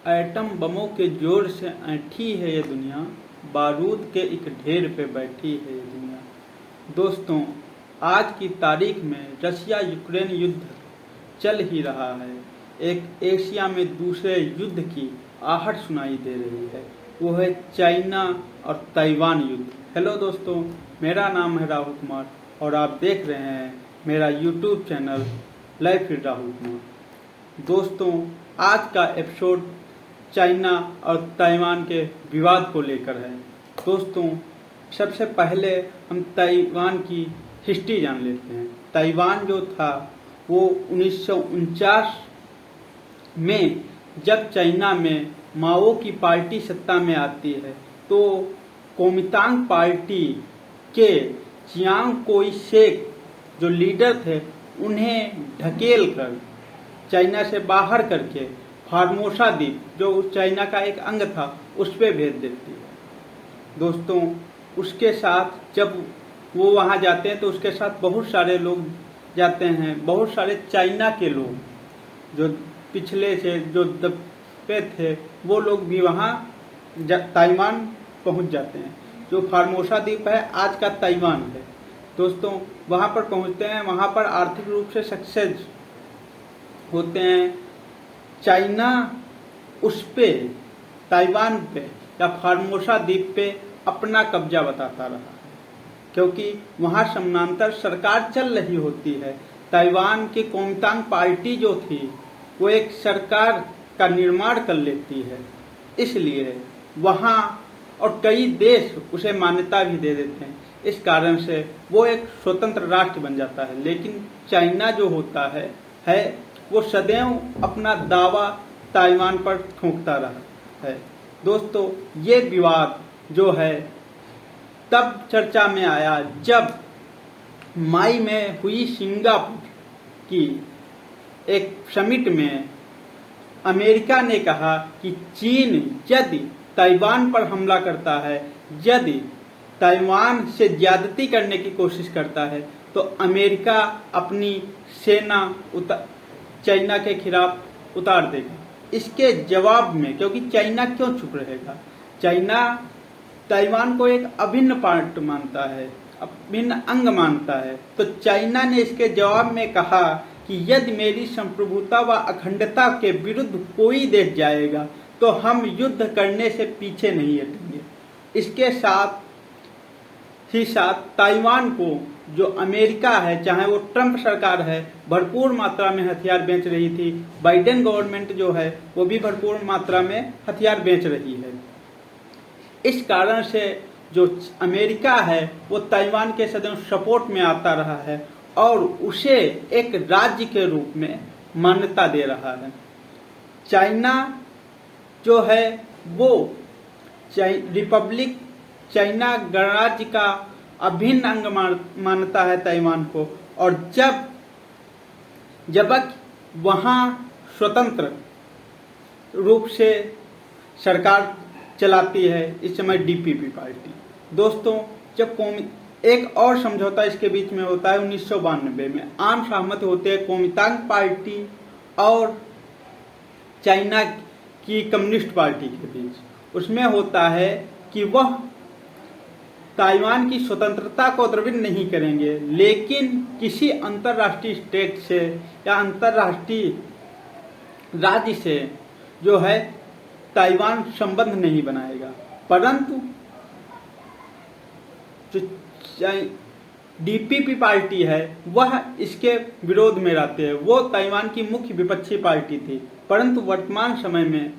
Atom बमों के जोर से ऐंठी है ये दुनिया, बारूद के एक ढेर पे बैठी है ये दुनिया। दोस्तों, आज की तारीख में रशिया यूक्रेन युद्ध चल ही रहा है। एक एशिया में दूसरे युद्ध की आहट सुनाई दे रही है, वो है चाइना और ताइवान युद्ध। हेलो दोस्तों, मेरा नाम है राहुल कुमार और आप देख रहे हैं मेरा YouTube channel life with Rahul Kumar. दोस्तों, आज का एपिसोड चाइना और ताइवान के विवाद को लेकर है। दोस्तों, सबसे पहले हम ताइवान की हिस्ट्री जान लेते हैं। ताइवान जो था वो 1949 में जब चाइना में माओ की पार्टी सत्ता में आती है तो कोमितांग पार्टी के चियांग कोई शेक जो लीडर थे उन्हें ढकेल कर चाइना से बाहर करके फार्मोसा द्वीप जो चाइना का एक अंग था उस पर भेज देती है। दोस्तों, उसके साथ जब वो वहां जाते हैं तो उसके साथ बहुत सारे लोग जाते हैं, बहुत सारे चाइना के लोग जो पिछले से जो दबे थे वो लोग भी वहां ताइवान पहुंच जाते हैं। जो फार्मोसा द्वीप है आज का ताइवान है। दोस्तों, वहां पर पहुंचते हैं, वहां पर आर्थिक रूप से सक्सेस होते हैं। चाइना उस पे ताइवान पे या फार्मोसा द्वीप पे अपना कब्जा बताता रहा है, क्योंकि वहां समानांतर सरकार चल रही होती है। ताइवान की कोमितांग पार्टी जो थी वो एक सरकार का निर्माण कर लेती है, इसलिए वहां और कई देश उसे मान्यता भी दे देते हैं। इस कारण से वो एक स्वतंत्र राष्ट्र बन जाता है। लेकिन चाइना जो होता है वो सदैव अपना दावा ताइवान पर ठोंकता रहा है। दोस्तों, ये विवाद जो है तब चर्चा में आया जब मई में हुई सिंगापुर की एक समिट में अमेरिका ने कहा कि चीन यदि ताइवान पर हमला करता है, यदि ताइवान से ज्यादती करने की कोशिश करता है तो अमेरिका अपनी सेना चाइना के खिलाफ उतार देगा। इसके जवाब में, क्योंकि चाइना क्यों चुप रहेगा, चाइना ताइवान को एक अभिन्न पार्ट मानता है, अभिन्न अंग मानता है, तो चाइना ने इसके जवाब में कहा कि यदि मेरी संप्रभुता व अखंडता के विरुद्ध कोई देश जाएगा तो हम युद्ध करने से पीछे नहीं हटेंगे। इसके साथ ही साथ ताइवान को जो अमेरिका है, चाहे वो ट्रंप सरकार है, भरपूर मात्रा में हथियार बेच रही थी। बाइडेन गवर्नमेंट जो है वो भी भरपूर मात्रा में हथियार बेच रही है। इस कारण से जो अमेरिका है वो ताइवान के सदैव सपोर्ट में आता रहा है और उसे एक राज्य के रूप में मान्यता दे रहा है। चाइना जो है वो रिपब्लिक चाइना गणराज्य का अभिन्न अंग मानता है ताइवान को, और जब वहां स्वतंत्र रूप से सरकार चलाती है इस समय डीपीपी पार्टी। दोस्तों, जब एक और समझौता इसके बीच में होता है 1992 में, आम सहमति होते हैं कोमितांग पार्टी और चाइना की कम्युनिस्ट पार्टी के बीच। उसमें होता है कि वह ताइवान की स्वतंत्रता को द्रवित नहीं करेंगे, लेकिन किसी अंतर्राष्ट्रीय स्टेट से या अंतर्राष्ट्रीय राज्य से जो है ताइवान संबंध नहीं बनाएगा। परंतु जो डीपीपी पार्टी है वह इसके विरोध में रहते हैं। वो ताइवान की मुख्य विपक्षी पार्टी थी, परंतु वर्तमान समय में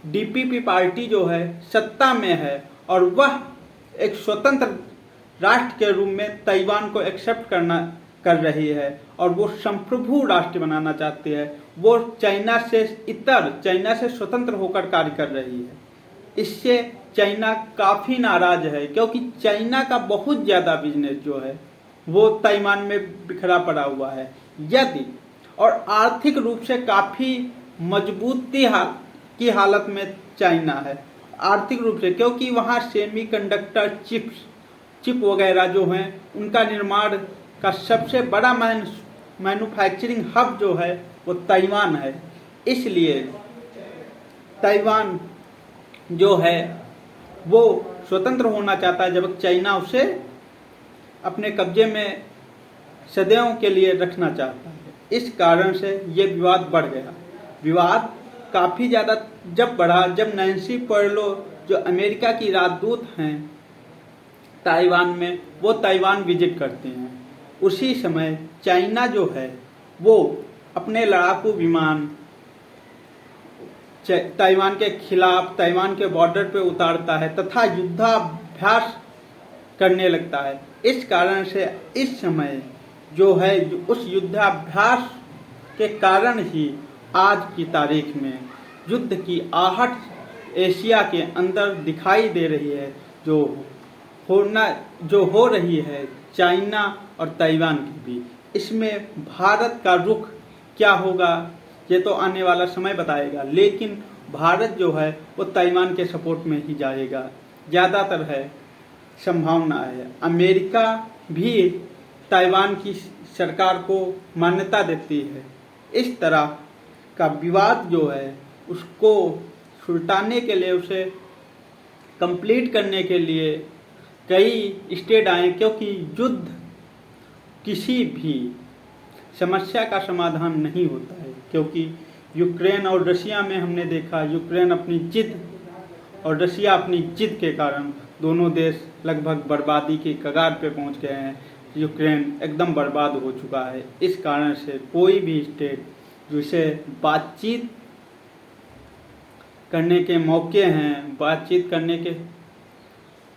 डीपीपी पार्टी जो है सत्ता में है और वह एक स्वतंत्र राष्ट्र के रूप में ताइवान को एक्सेप्ट कर रही है और वो संप्रभु राष्ट्र बनाना चाहती है। वो चाइना से स्वतंत्र होकर कार्य कर रही है। इससे चाइना काफी नाराज है, क्योंकि चाइना का बहुत ज्यादा बिजनेस जो है वो ताइवान में बिखरा पड़ा हुआ है। यदि और आर्थिक रूप से काफी मजबूती की हालत में चाइना है आर्थिक रूप से, क्योंकि वहां सेमीकंडक्टर चिप वगैरह जो हैं उनका निर्माण का सबसे बड़ा मैन्युफैक्चरिंग हब जो है वो ताइवान है। इसलिए ताइवान जो है वो स्वतंत्र होना चाहता है, जब चाइना उसे अपने कब्जे में सदियों के लिए रखना चाहता है। इस कारण से ये विवाद बढ़ गया। विवाद काफ़ी ज़्यादा जब बढ़ा, जब नैन्सी पेलोसी जो अमेरिका की राजदूत हैं ताइवान में, वो ताइवान विजिट करते हैं, उसी समय चाइना जो है वो अपने लड़ाकू विमान ताइवान के खिलाफ ताइवान के बॉर्डर पे उतारता है तथा युद्धाभ्यास करने लगता है। इस कारण से इस समय जो है उस युद्धाभ्यास के कारण ही आज की तारीख में युद्ध की आहट एशिया के अंदर दिखाई दे रही है, जो हो रही है चाइना और ताइवान के बीच। इसमें भारत का रुख क्या होगा ये तो आने वाला समय बताएगा, लेकिन भारत जो है वो ताइवान के सपोर्ट में ही जाएगा, ज़्यादातर है, संभावना है। अमेरिका भी ताइवान की सरकार को मान्यता देती है। इस तरह का विवाद जो है उसको सुलटाने के लिए, उसे कंप्लीट करने के लिए कई स्टेट आए, क्योंकि युद्ध किसी भी समस्या का समाधान नहीं होता है। क्योंकि यूक्रेन और रशिया में हमने देखा, यूक्रेन अपनी जिद और रशिया अपनी जिद के कारण दोनों देश लगभग बर्बादी के कगार पे पहुंच गए हैं। यूक्रेन एकदम बर्बाद हो चुका है। इस कारण से कोई भी स्टेट जिसे बातचीत करने के मौके हैं, बातचीत करने के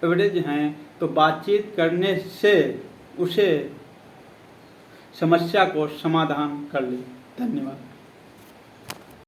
एवरेज हैं, तो बातचीत करने से उसे समस्या को समाधान कर ले। धन्यवाद।